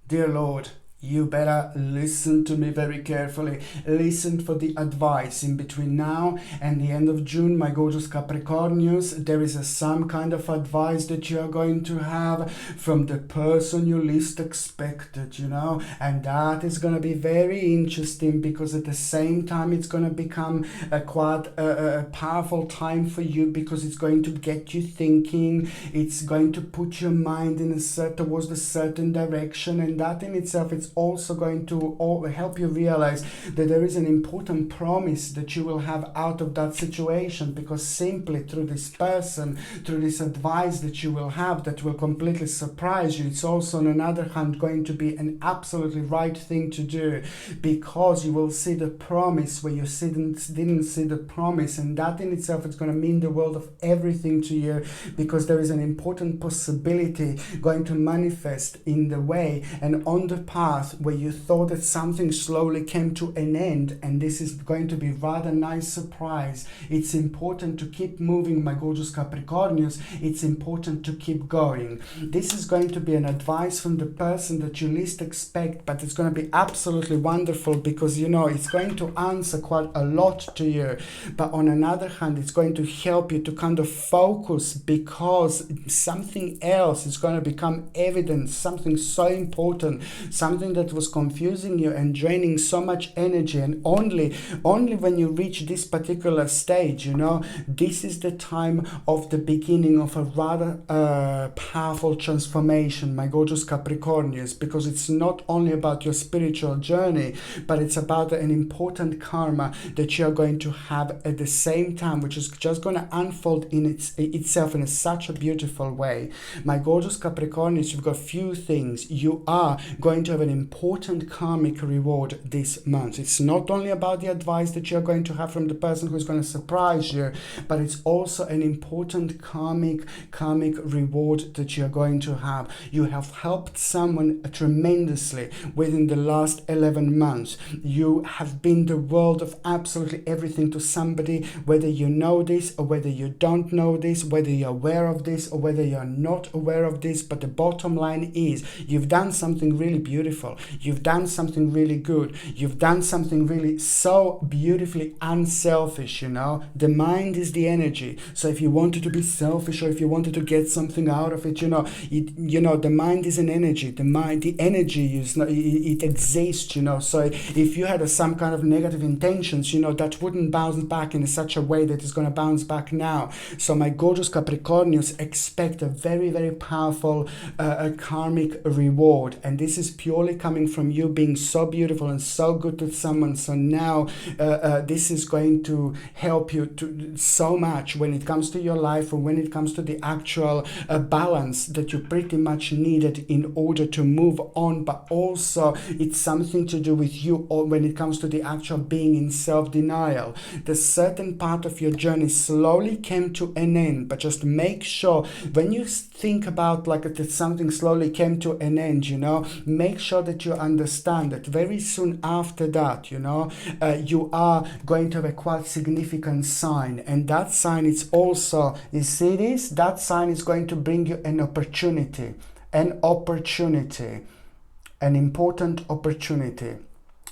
Speaker 1: dear Lord, you better listen to me very carefully. Listen for the advice. In between now and the end of June, my gorgeous Capricornius, there is some kind of advice that you are going to have from the person you least expected, you know, and that is going to be very interesting, because at the same time it's going to become quite a powerful time for you, because it's going to get you thinking. It's going to put your mind in towards a certain direction, and that in itself, it's also going to help you realize that there is an important promise that you will have out of that situation, because simply through this person, through this advice that you will have, that will completely surprise you, it's also on another hand going to be an absolutely right thing to do, because you will see the promise where you didn't see the promise, and that in itself is going to mean the world of everything to you, because there is an important possibility going to manifest in the way and on the path where you thought that something slowly came to an end, and this is going to be rather nice surprise. It's important to keep moving, my gorgeous Capricornius. It's important to keep going. This is going to be an advice from the person that you least expect, but it's going to be absolutely wonderful, because you know it's going to answer quite a lot to you, but on another hand it's going to help you to kind of focus, because something else is going to become evident, something so important, something that was confusing you and draining so much energy, and only when you reach this particular stage, you know, this is the time of the beginning of a rather powerful transformation, my gorgeous Capricornius, because it's not only about your spiritual journey, but it's about an important karma that you are going to have at the same time, which is just going to unfold in itself in such a beautiful way. My gorgeous Capricornius, you've got few things. You are going to have an important karmic reward this month. It's not only about the advice that you're going to have from the person who's going to surprise you, but it's also an important karmic reward that you're going to have. You have helped someone tremendously within the last 11 months. You have been the world of absolutely everything to somebody, whether you know this or whether you don't know this, whether you're aware of this or whether you're not aware of this, but the bottom line is you've done something really beautiful. You've done something really good. You've done something really so beautifully unselfish, you know. The mind is the energy. So if you wanted to be selfish, or if you wanted to get something out of it, you know, the mind is an energy. The energy is not, it exists, you know. So if you had some kind of negative intentions, you know, that wouldn't bounce back in such a way that it's going to bounce back now. So my gorgeous Capricornius, expect a very, very powerful karmic reward, and this is purely coming from you being so beautiful and so good to someone. So now this is going to help you to so much when it comes to your life, or when it comes to the actual balance that you pretty much needed in order to move on, but also it's something to do with you, or when it comes to the actual being in self-denial. The certain part of your journey slowly came to an end, but just make sure when you think about like that something slowly came to an end, you know, make sure that you understand that very soon after that, you know, you are going to have a quite significant sign, and that sign is also, you see this, that sign is going to bring you an opportunity, an important opportunity.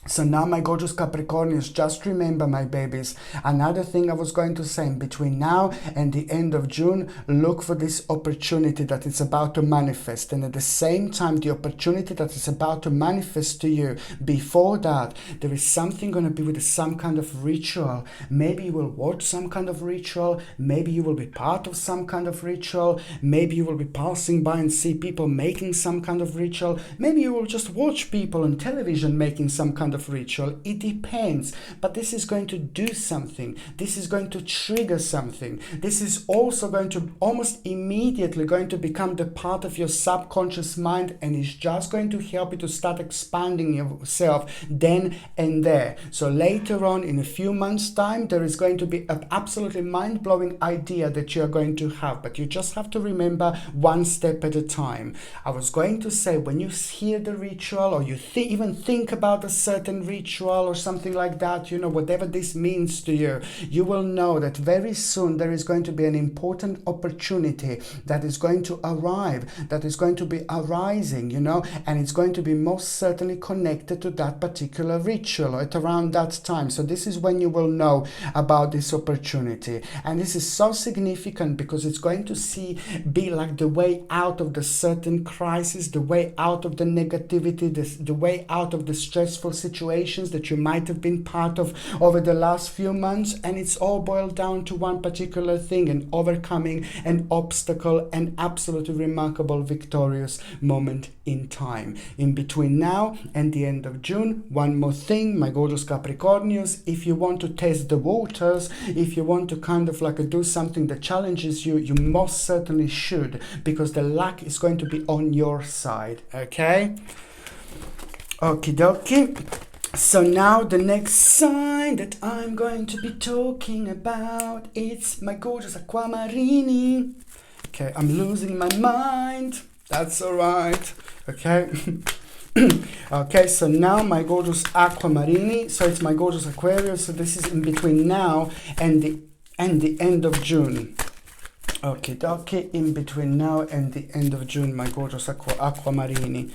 Speaker 1: So now, my gorgeous Capricornians, just remember, my babies, another thing I was going to say, between now and the end of June, look for this opportunity that is about to manifest. And at the same time, the opportunity that is about to manifest to you, before that, there is something going to be with some kind of ritual. Maybe you will watch some kind of ritual. Maybe you will be part of some kind of ritual. Maybe you will be passing by and see people making some kind of ritual. Maybe you will just watch people on television making some kind kind of ritual? It depends, but this is going to do something. This is going to trigger something. This is also going to almost immediately going to become the part of your subconscious mind, and it's just going to help you to start expanding yourself then and there. So later on, in a few months' time, there is going to be an absolutely mind-blowing idea that you're going to have, but you just have to remember one step at a time. I was going to say, when you hear the ritual, or you even think about a certain ritual or something like that, you know, whatever this means to you, you will know that very soon there is going to be an important opportunity that is going to arrive, that is going to be arising, you know, and it's going to be most certainly connected to that particular ritual at around that time. So this is when you will know about this opportunity, and this is so significant because it's going to be like the way out of the certain crisis, the way out of the negativity, the way out of the stressful situations that you might have been part of over the last few months. And it's all boiled down to one particular thing, and overcoming an obstacle, an absolutely remarkable victorious moment in time. In between now and the end of June, one more thing, my gorgeous Capricornius, if you want to test the waters, if you want to kind of like do something that challenges you, you most certainly should, because the luck is going to be on your side. Okay? Okie dokie. So now the next sign that I'm going to be talking about, it's my gorgeous Aquamarini. Okay, I'm losing my mind. That's all right. Okay. Okay, so now my gorgeous Aquamarini. So it's my gorgeous Aquarius. So this is in between now and the end of June. Okay, dokie, in between now and the end of June, my gorgeous Aquamarini.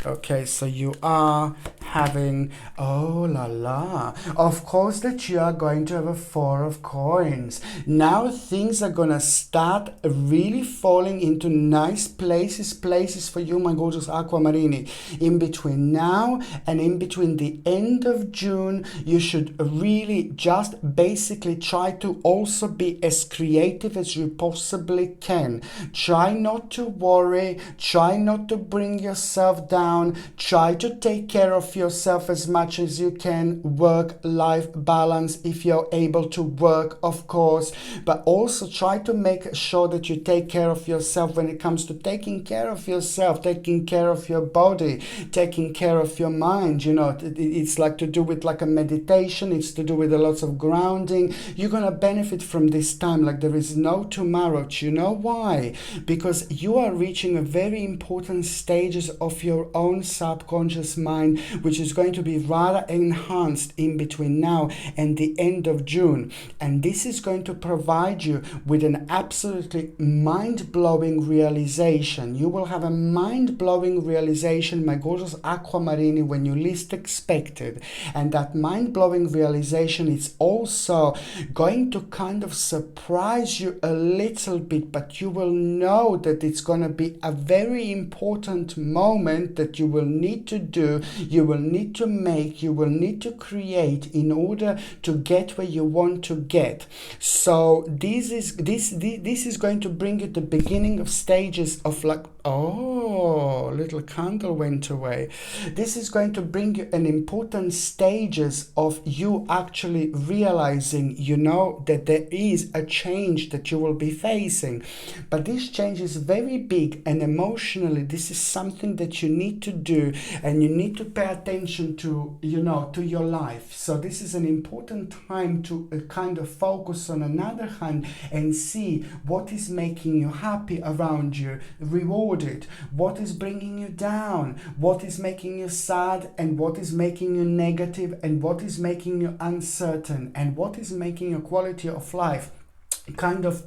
Speaker 1: Okay, so you are having, oh la la, of course that you are going to have a 4 of coins. Now things are gonna start really falling into nice places for you, my gorgeous Aquamarini. In between now and in between the end of June, you should really just basically try to also be as creative as you possibly can. Try not to worry, try not to bring yourself down. Try to take care of yourself as much as you can. Work-life balance if you're able to work, of course, but also try to make sure that you take care of yourself when it comes to taking care of yourself, taking care of your body, taking care of your mind. You know, it's like to do with like a meditation. It's to do with a lot of grounding. You're gonna benefit from this time like there is no tomorrow. Do you know why? Because you are reaching a very important stages of your own subconscious mind, which is going to be rather enhanced in between now and the end of June. And this is going to provide you with an absolutely mind-blowing realization. You will have a mind-blowing realization, my gorgeous Aquamarini, when you least expect it. And that mind-blowing realization is also going to kind of surprise you a little bit, but you will know that it's going to be a very important moment that you will need to do, you will need to make, you will need to create in order to get where you want to get. So this is going to bring you the beginning of stages of like, oh, little candle went away. This is going to bring you an important stages of you actually realizing, you know, that there is a change that you will be facing. But this change is very big, and emotionally this is something that you need to do, and you need to pay attention to, you know, to your life. So this is an important time to kind of focus on another hand and see what is making you happy around you, reward it, what is bringing you down, what is making you sad, and what is making you negative, and what is making you uncertain, and what is making your quality of life kind of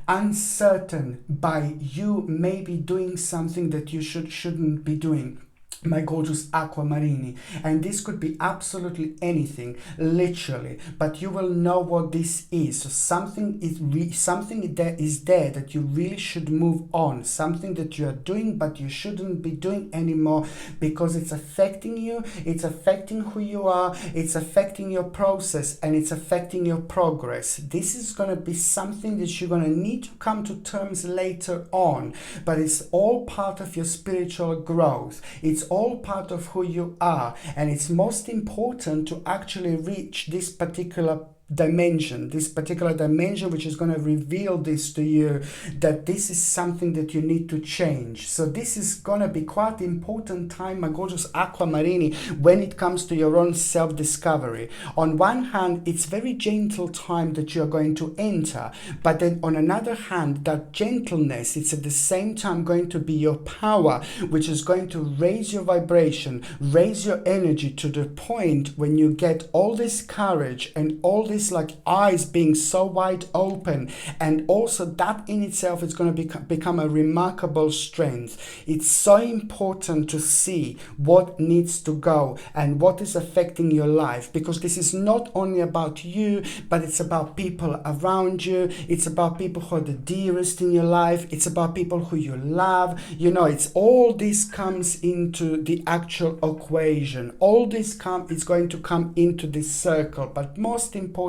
Speaker 1: uncertain by you maybe doing something that you shouldn't be doing, my gorgeous Aquamarini. And this could be absolutely anything, literally, but you will know what this is. So something that is there that you really should move on, something that you are doing but you shouldn't be doing anymore, because it's affecting you, it's affecting who you are, it's affecting your process, and it's affecting your progress. This is going to be something that you're going to need to come to terms later on, but it's all part of your spiritual growth. It's all part of who you are, and it's most important to actually reach this particular dimension which is going to reveal this to you, that this is something that you need to change. So this is going to be quite important time, my gorgeous Aquamarini, when it comes to your own self-discovery. On one hand, it's very gentle time that you're going to enter, but then on another hand, that gentleness, it's at the same time going to be your power, which is going to raise your vibration, raise your energy to the point when you get all this courage and all this like eyes being so wide open, and also that in itself is going to become a remarkable strength. It's so important to see what needs to go and what is affecting your life, because this is not only about you, but it's about people around you. It's about people who are the dearest in your life. It's about people who you love. You know, it's all this comes into the actual equation. All this is going to come into this circle, but most importantly,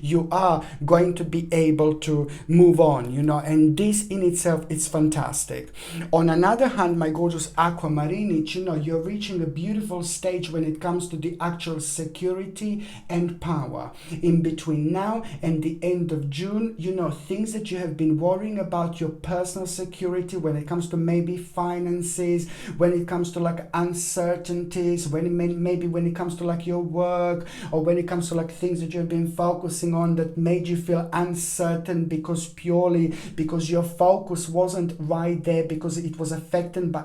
Speaker 1: you are going to be able to move on, you know, and this in itself is fantastic. On another hand, my gorgeous Aquamarini, you know, you're reaching a beautiful stage when it comes to the actual security and power. In between now and the end of June, you know, things that you have been worrying about, your personal security, when it comes to maybe finances, when it comes to like uncertainties, maybe when it comes to like your work, or when it comes to like things that you have been focusing on that made you feel uncertain because your focus wasn't right there, because it was affected by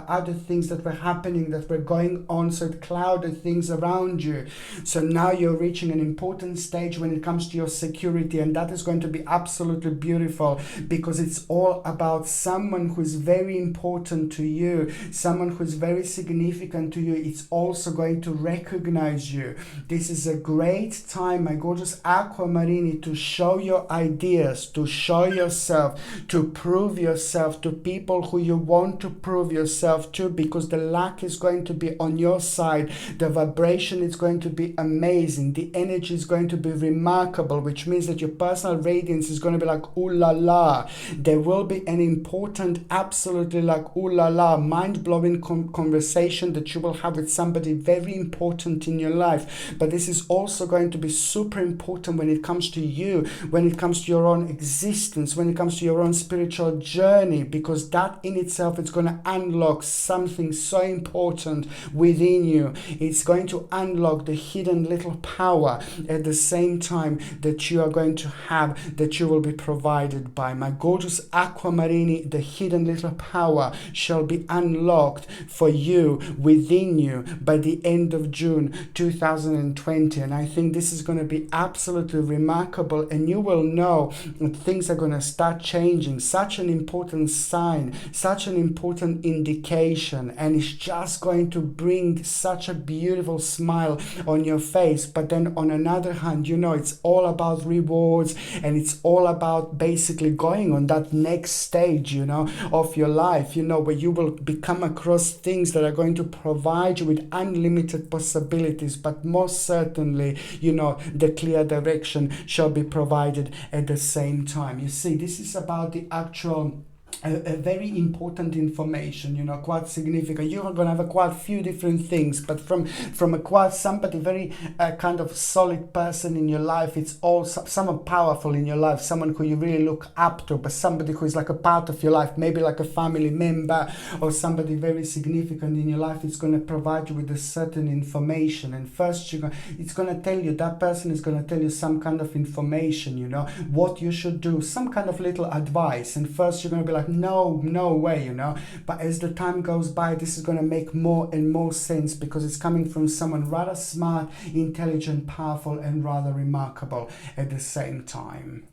Speaker 1: other things that were happening, that were going on, so it clouded things around you. So now you're reaching an important stage when it comes to your security, and that is going to be absolutely beautiful, because it's all about someone who is very important to you, someone who is very significant to you. It's also going to recognize you. This is a great time, my gorgeous Aquamarini, to show your ideas, to show yourself, to prove yourself to people who you want to prove yourself to, because the luck is going to be on your side. The vibration is going to be amazing. The energy is going to be remarkable, which means that your personal radiance is going to be like ooh la la. There will be an important, absolutely like ooh la la, mind-blowing conversation that you will have with somebody very important in your life. But this is also going to be super important when it comes to you, when it comes to your own existence, when it comes to your own spiritual journey, because that in itself is going to unlock something so important within you. It's going to unlock the hidden little power at the same time that you are going to have, that you will be provided by. My gorgeous Aquamarini, the hidden little power shall be unlocked for you, within you, by the end of June 2020. And I think this is going to be absolutely remarkable, and you will know that things are going to start changing. Such an important sign, such an important indication, and it's just going to bring such a beautiful smile on your face. But then on another hand, you know, it's all about rewards, and it's all about basically going on that next stage, you know, of your life, you know, where you will come across things that are going to provide you with unlimited possibilities, but most certainly, you know, the clear direction shall be provided at the same time. You see, this is about the actual a very important information, you know, quite significant. You're going to have quite few different things, but from a quite somebody very kind of solid person in your life. It's all someone powerful in your life, someone who you really look up to, but somebody who is like a part of your life, maybe like a family member or somebody very significant in your life. It's going to provide you with a certain information, and first it's going to tell you, that person is going to tell you some kind of information, you know, what you should do, some kind of little advice, and first you're going to be like, no way, you know, but as the time goes by, this is going to make more and more sense, because it's coming from someone rather smart, intelligent, powerful, and rather remarkable at the same time.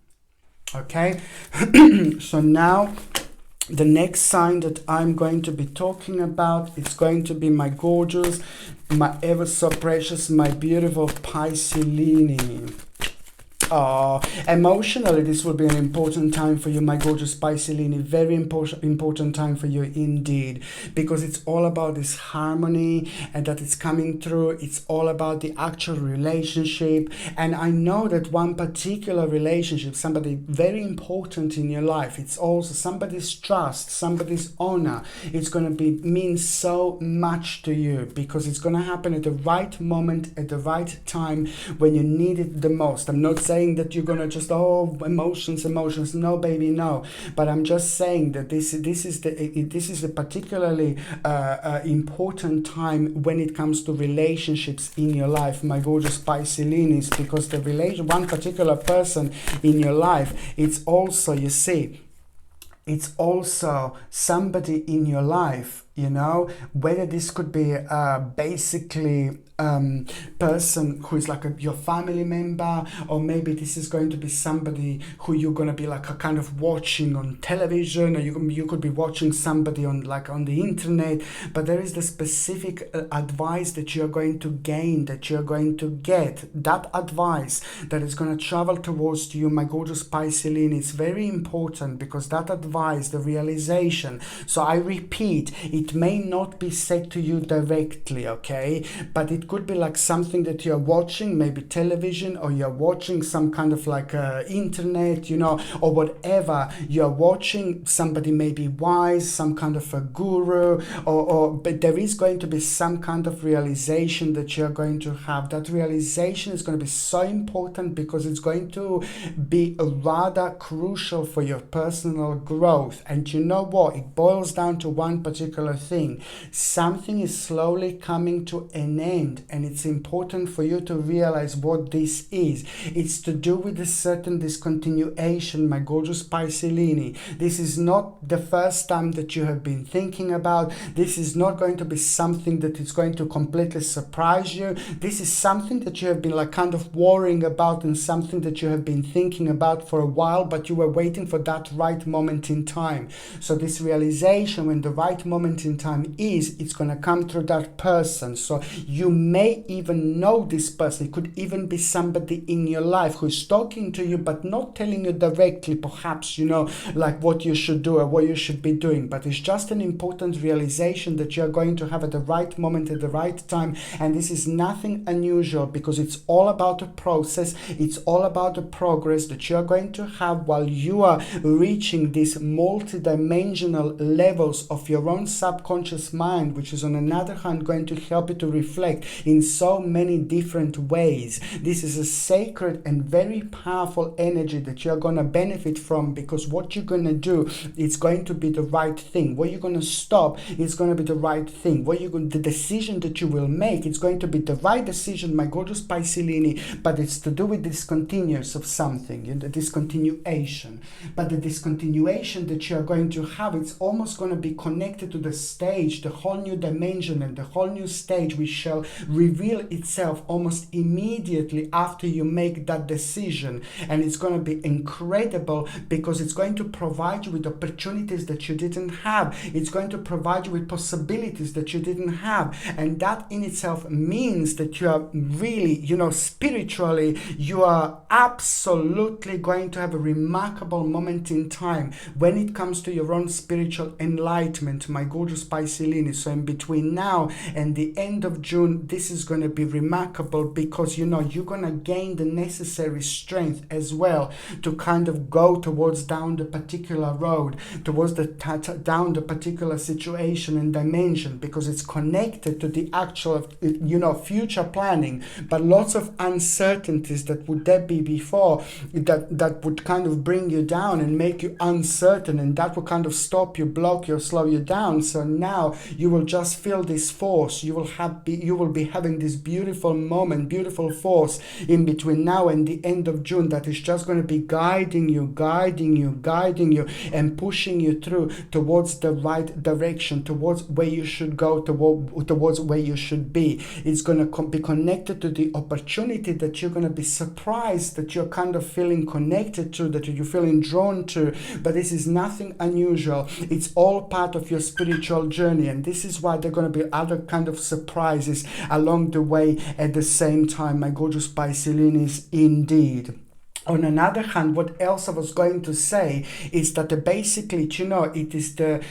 Speaker 1: Okay. So now the next sign that I'm going to be talking about, it's going to be my gorgeous, my ever so precious, my beautiful Pisces. Emotionally, this will be an important time for you, my gorgeous Pisceline. Very important time for you indeed, because it's all about this harmony and that it's coming through. It's all about the actual relationship. And I know that one particular relationship, somebody very important in your life, it's also somebody's trust, somebody's honor. It's going to mean so much to you, because it's going to happen at the right moment, at the right time, when you need it the most. I'm not saying that you're going to just, emotions. No, baby, no. But I'm just saying that this is a particularly important time when it comes to relationships in your life, my gorgeous Piscelinis, because one particular person in your life, it's also, you see, it's also somebody in your life, you know, whether this could be basically person who is like your family member, or maybe this is going to be somebody who you're going to be like a kind of watching on television, or you could be watching somebody on the internet. But there is the specific advice that you're going to gain, that you're going to get, that advice that is going to travel towards you, my gorgeous Pisceline. It's very important, because that advice, the realization, so I repeat, it may not be said to you directly, okay, but it could be like something that you're watching, maybe television, or you're watching some kind of like internet, you know, or whatever you're watching. Somebody may be wise, some kind of a guru, but there is going to be some kind of realization that you're going to have. That realization is going to be so important, because it's going to be rather crucial for your personal growth. And you know what? It boils down to one particular thing. Something is slowly coming to an end, and it's important for you to realize what this is. It's to do with a certain discontinuation, my gorgeous Piscelini. This is not the first time that you have been thinking about. This is not going to be something that is going to completely surprise you. This is something that you have been like kind of worrying about, and something that you have been thinking about for a while, but you were waiting for that right moment in time. So this realization, when the right moment in time is, it's going to come through that person. So you may even know this person. It could even be somebody in your life who is talking to you, but not telling you directly, perhaps, you know, like what you should do or what you should be doing. But it's just an important realization that you're going to have at the right moment, at the right time. And this is nothing unusual, because it's all about the process. It's all about the progress that you're going to have while you are reaching these multi-dimensional levels of your own subconscious mind, which is on another hand going to help you to reflect in so many different ways. This is a sacred and very powerful energy that you're going to benefit from, because what you're going to do is going to be the right thing. What you're going to stop is going to be the right thing. The decision that you will make, it's going to be the right decision, my gorgeous Piscelini, but it's to do with discontinuous of something, the discontinuation. But the discontinuation that you're going to have, it's almost going to be connected to the stage, the whole new dimension, and the whole new stage which shall reveal itself almost immediately after you make that decision. And it's going to be incredible, because it's going to provide you with opportunities that you didn't have. It's going to provide you with possibilities that you didn't have. And that in itself means that you are really, you know, spiritually, you are absolutely going to have a remarkable moment in time when it comes to your own spiritual enlightenment, my gorgeous Piscelini. So in between now and the end of June, this is going to be remarkable, because you know you're going to gain the necessary strength as well to kind of go towards down the particular road, towards down the particular situation and dimension, because it's connected to the actual, you know, future planning. But lots of uncertainties that would there be before, that would kind of bring you down and make you uncertain, and that will kind of stop you, block you, slow you down. So now you will just feel this force. You will be having this beautiful moment, beautiful force in between now and the end of June, that is just going to be guiding you, and pushing you through towards the right direction, towards where you should go, towards where you should be. It's going to be connected to the opportunity that you're going to be surprised that you're kind of feeling connected to, that you're feeling drawn to. But this is nothing unusual. It's all part of your spiritual journey, and this is why there are going to be other kind of surprises along the way at the same time, my gorgeous Piscelinis, indeed. On another hand, what else I was going to say is that basically, you know, it is the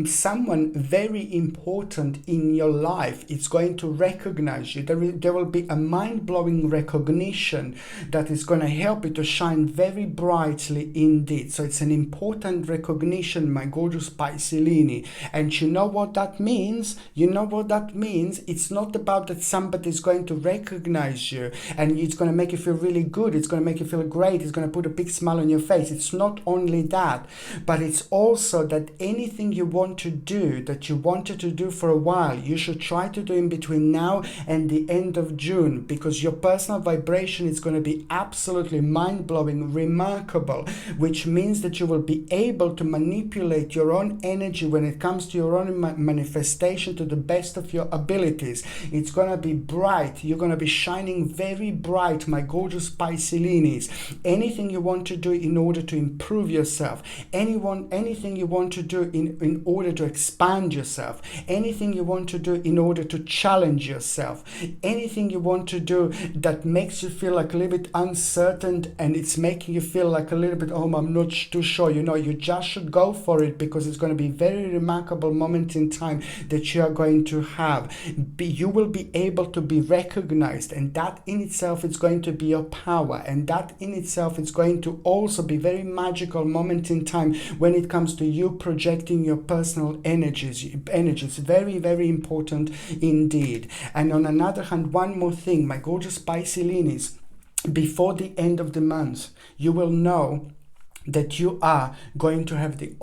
Speaker 1: someone very important in your life. It's going to recognize you. There will be a mind-blowing recognition that is going to help you to shine very brightly indeed. So it's an important recognition, my gorgeous Piscelini. And you know what that means? You know what that means? It's not about that somebody is going to recognize you and it's going to make you feel really good. It's going to make you feel great. It's going to put a big smile on your face. It's not only that, but it's also that anything you want to do that you wanted to do for a while, you should try to do in between now and the end of June, because your personal vibration is going to be absolutely mind-blowing, remarkable, which means that you will be able to manipulate your own energy when it comes to your own manifestation to the best of your abilities. It's going to be bright. You're going to be shining very bright, my gorgeous Piscelinis. Anything you want to do in order to improve yourself, anything you want to do in order to expand yourself, anything you want to do in order to challenge yourself, anything you want to do that makes you feel like a little bit uncertain and it's making you feel like a little bit, oh, I'm not too sure, you know, you just should go for it, because it's going to be very remarkable moment in time that you are going to have. You will be able to be recognized, and that in itself is going to be your power, and that in itself is going to also be very magical moment in time when it comes to you projecting your personal energies. Very, very important indeed. And on another hand, one more thing, my gorgeous Piscelinis, before the end of the month, you will know that you are going to have the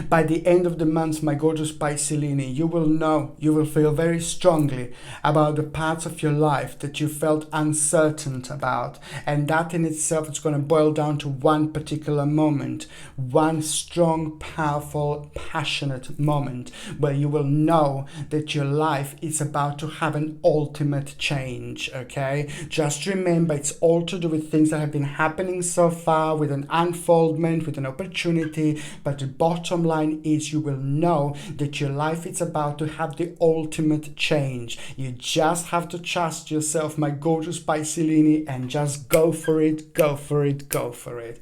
Speaker 1: by the end of the month, my gorgeous Piscelini, you will feel very strongly about the parts of your life that you felt uncertain about. And that in itself is going to boil down to one particular moment, one strong, powerful, passionate moment where you will know that your life is about to have an ultimate change, okay? Just remember, it's all to do with things that have been happening so far, with an unfoldment, with an opportunity, but the bottom line is you will know that your life is about to have the ultimate change. You just have to trust yourself, my gorgeous Piscelini, and just go for it, go for it, go for it.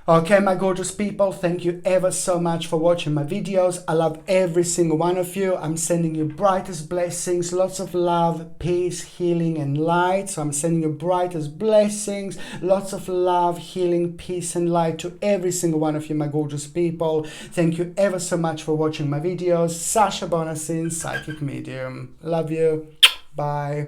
Speaker 1: Okay, my gorgeous people, thank you ever so much for watching my videos. I love every single one of you. I'm sending you brightest blessings, lots of love, peace, healing, and light. So I'm sending you brightest blessings, lots of love, healing, peace, and light to every single one of you, my gorgeous people. Thank you ever so much for watching my videos. Sasha Bonasin, Psychic Medium. Love you. Bye.